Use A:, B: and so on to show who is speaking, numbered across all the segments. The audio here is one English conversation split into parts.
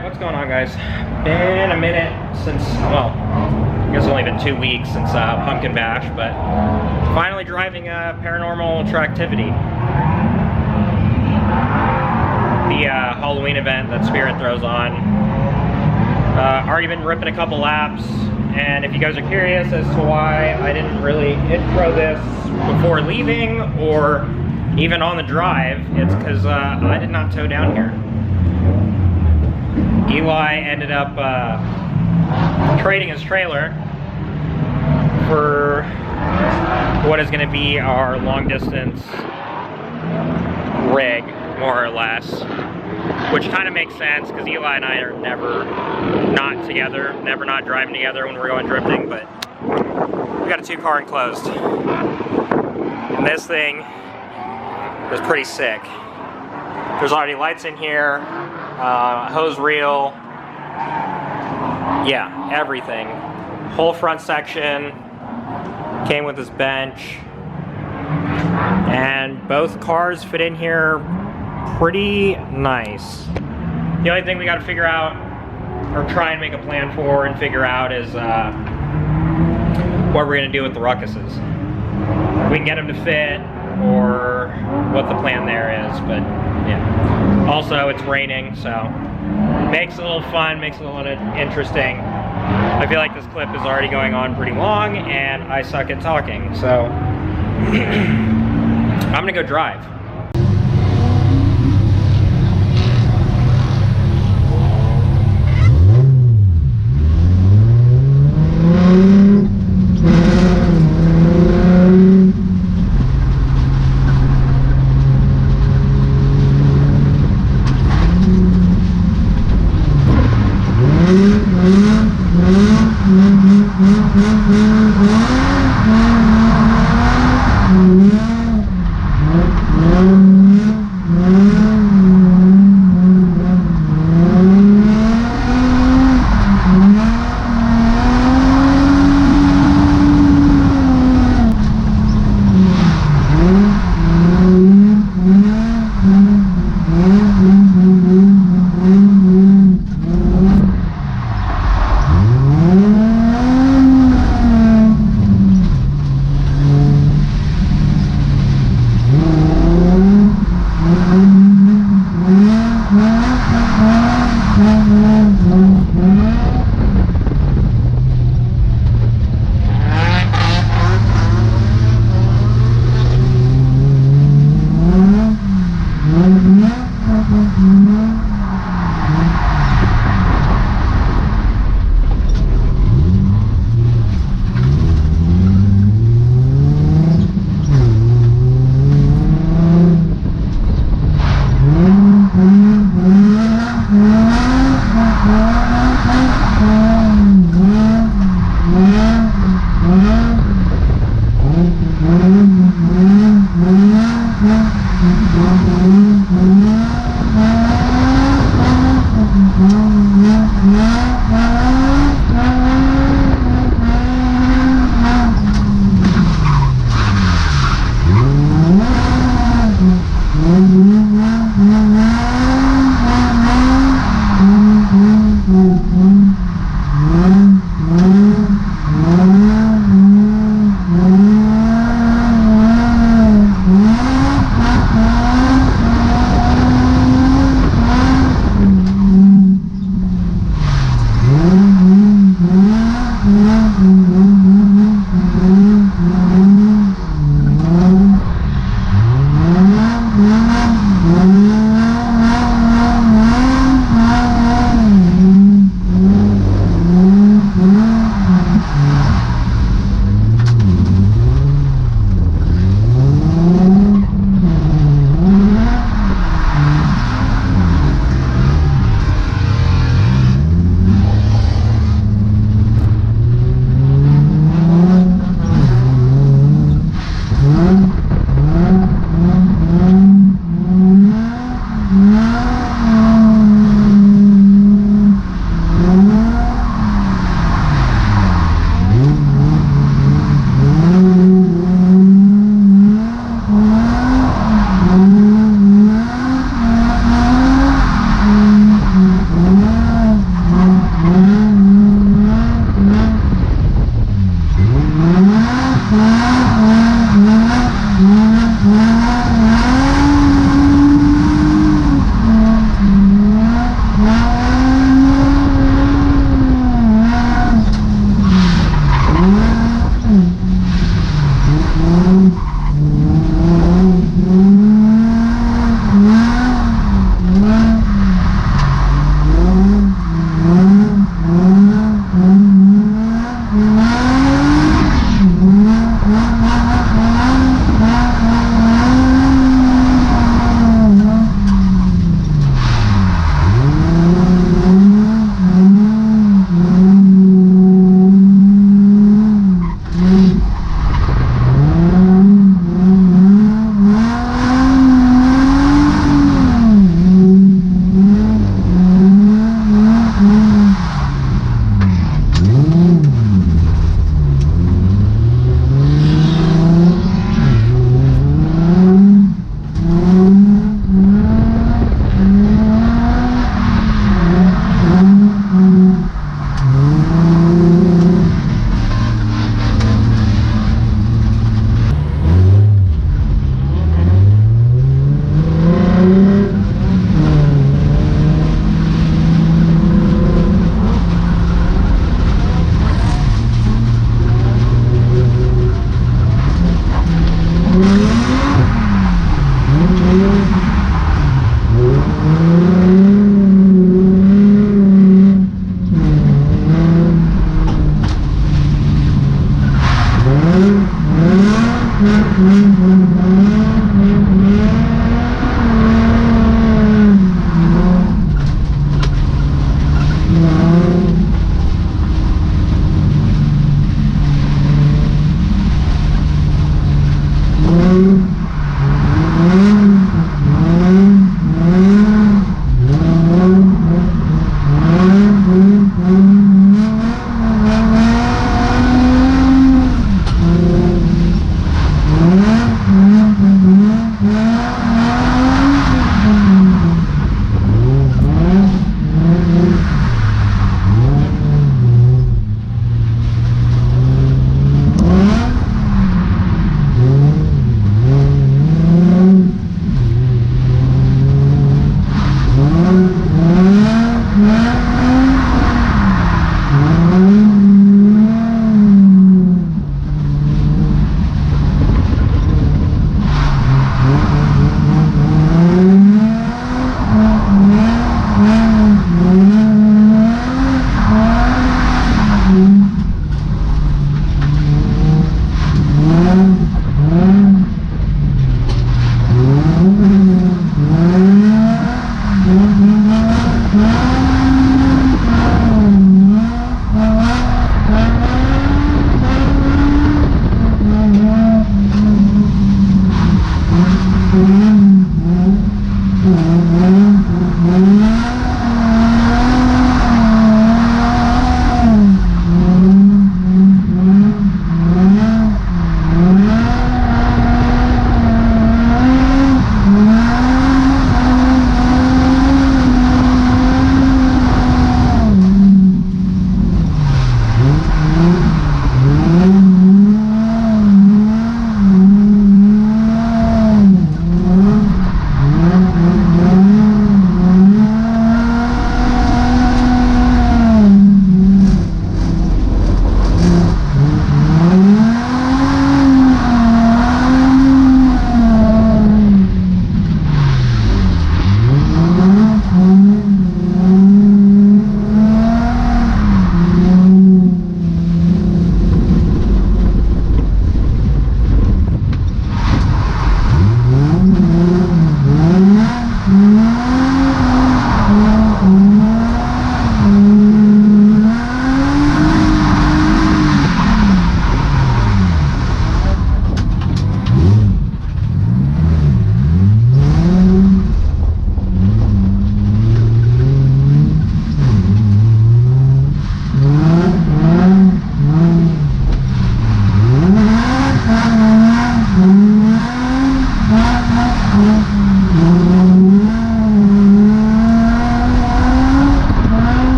A: Alright, what's going on, guys? Been a minute since, well, I guess it's only been 2 weeks since Pumpkin Bash, but finally driving a Paranormal Tracktivity. The Halloween event that Spirit throws on. Already been ripping a couple laps, and if you guys are curious as to why I didn't really intro this before leaving or even on the drive, it's because I did not tow down here. Eli ended up trading his trailer for what is going to be our long distance rig, more or less, which kind of makes sense because Eli and I are never not together, never not driving together when we're going drifting, but we got a 2-car enclosed, and this thing is pretty sick. There's already lights in here, hose reel, yeah, everything. Whole front section came with this bench, and both cars fit in here pretty nice. The only thing we got to figure out, or try and make a plan for and figure out, is what we're going to do with the ruckuses. If we can get them to fit, or what the plan there is, but yeah. Also, it's raining, so makes it a little fun, makes it a little interesting. I feel like this clip is already going on pretty long, and I suck at talking, so I'm gonna go drive.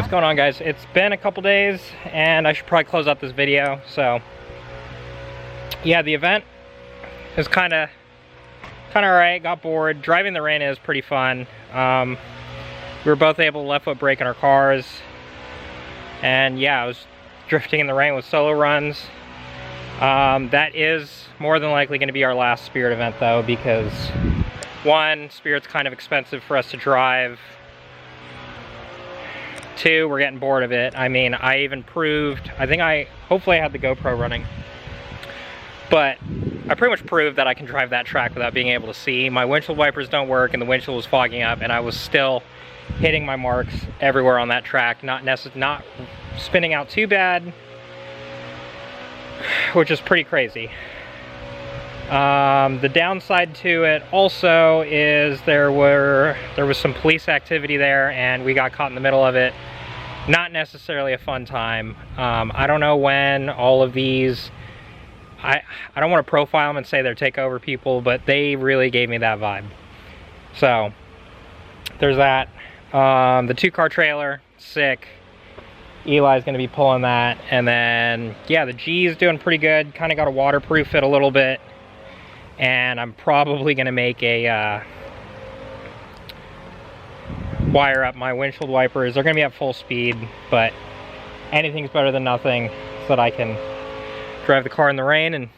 A: What's going on, guys? It's been a couple days and I should probably close out this video. So yeah, the event is kind of alright. Got bored. Driving the rain is pretty fun. We were both able to left foot brake in our cars, and yeah, I was drifting in the rain with solo runs. That is more than likely going to be our last Spirit event though, because one, Spirit's kind of expensive for us to drive. Two, we're getting bored of it. I mean, I even proved, hopefully I had the GoPro running, but I pretty much proved that I can drive that track without being able to see. My windshield wipers don't work and the windshield was fogging up, and I was still hitting my marks everywhere on that track, not spinning out too bad, which is pretty crazy. The downside to it also is there was some police activity there and we got caught in the middle of it. Not necessarily a fun time. I don't know when all of these, I don't want to profile them and say they're takeover people, but they really gave me that vibe. So there's that. The 2-car trailer, sick. Eli's going to be pulling that. And then yeah, the G is doing pretty good. Kind of got to waterproof it a little bit. And I'm probably going to make a wire up my windshield wipers. They're going to be at full speed, but anything's better than nothing, so that I can drive the car in the rain and,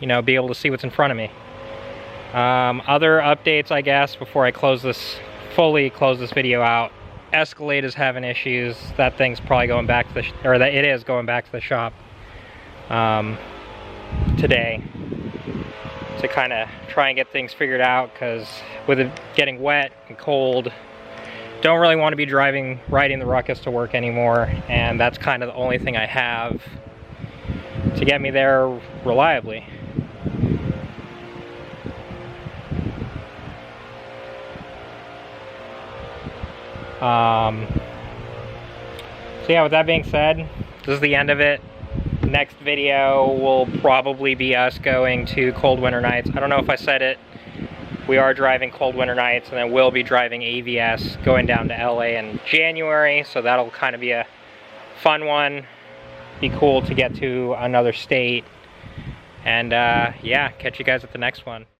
A: you know, be able to see what's in front of me. Other updates, I guess, before I fully close this video out. Escalade is having issues. That thing's probably going back to it is going back to the shop today, to kind of try and get things figured out, because with it getting wet and cold, don't really want to be riding the Ruckus to work anymore, and that's kind of the only thing I have to get me there reliably. So yeah, with that being said, this is the end of it. Next video will probably be us going to Cold Winter Nights. I don't know if I said it. We are driving Cold Winter Nights, and then we'll be driving AVS going down to LA in January, so that'll kind of be a fun one. Be cool to get to another state. And yeah, catch you guys at the next one.